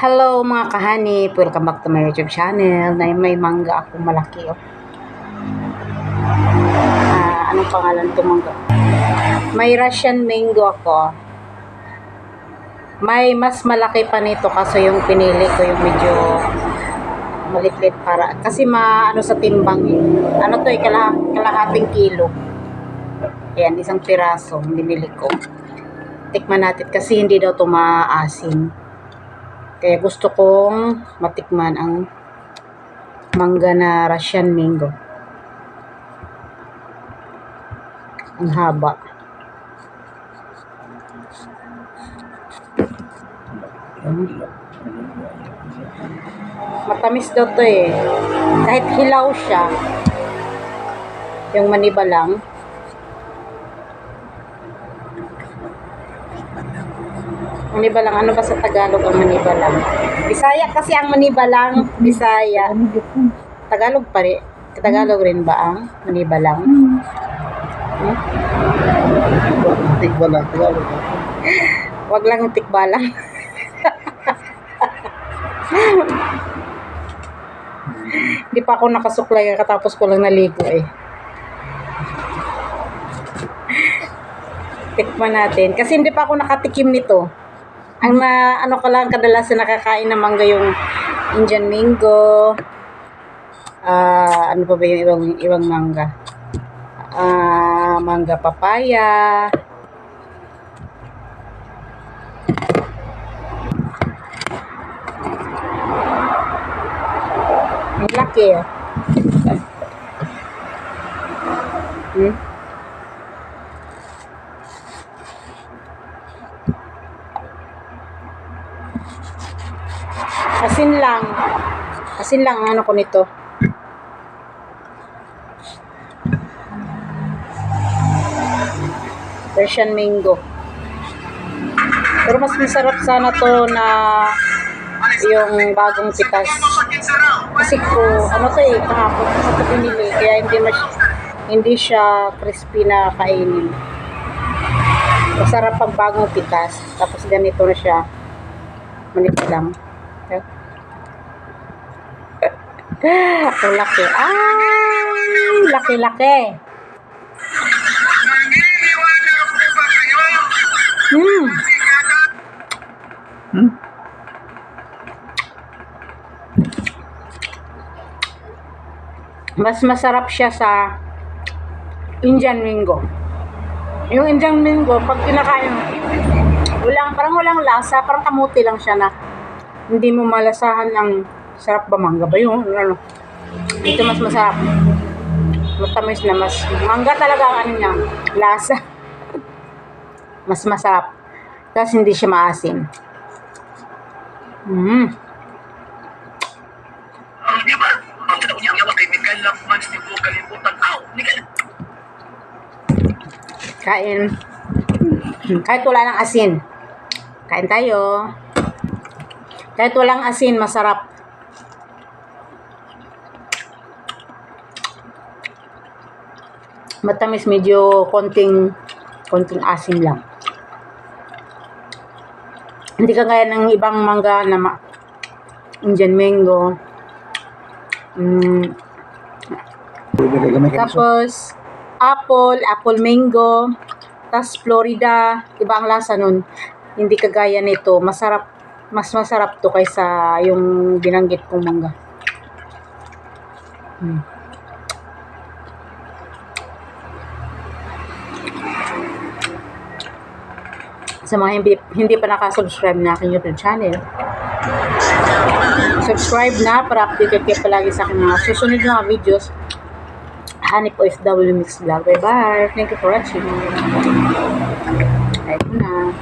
Hello mga kahanip, welcome back to my YouTube channel. May mangga ako malaki oh. Anong pangalan to mangga? May Russian mango ako. May mas malaki pa nito kaso yung pinili ko yung medyo malitlit para kasi maano sa timbang eh. Ano to eh, kalahating kilo. Ayan, isang piraso binili ko. Tikman natin kasi hindi daw to maasim. Kaya gusto kong matikman ang mangga na Russian mango. Ang haba. Matamis daw to eh. Kahit hilaw siya. Yung manibalang. Manibalang, ano ba sa Tagalog ang manibalang? Bisaya kasi ang manibalang. Bisaya. Tagalog pa rin. Tagalog rin ba ang manibalang? Tikbalang, Tagalog. Wag lang tikbalang. Hindi pa ako nakasuklay katapos ko lang naligo eh. Tikman natin. Kasi hindi pa ako nakatikim nito. Ang ano ko lang kadalasan nakakain ng mangga yung Indian mango. Ano pa ba yung ibang mangga? Mangga papaya. Ang laki oh. Asin lang. Asin lang ang ano ko nito. Russian mango. Pero mas masarap sana to na yung bagong pitas. Kasi ko, ano to eh, kahapon ko ito pinili. Kaya hindi siya crispy na kainin. Masarap pag bagong pitas. Tapos ganito na siya. Manipid lang. Okay. Ang laki. Ay, laki-laki. Mas masarap siya sa Indian mango. Yung Indian mango, pag kinakain mo, parang walang lasa, parang kamuti lang siya na hindi mo malasahan ng sarap ba mangga ba yun? Ano? Ito mas masarap. Matamis na mas. Mangga talaga ang ano niya, lasa. Mas masarap. Tapos hindi siya maasim. Kain. Kahit wala ng asin. Kain tayo. Kahit walang asin, masarap. Matamis, medyo konting asin lang. Hindi kagaya ng ibang mangga na Indian mango. Tapos apple mango, tapos Florida, iba ang lasa nun. Hindi kagaya nito, mas masarap to kaysa yung binanggit kong mangga. Sa mga hindi pa nakasubscribe na aking YouTube channel, subscribe na para updated kayo palagi sa aking mga susunod na videos. Hanip OFW Mix Vlog. Bye bye. Thank you for watching. Bye na.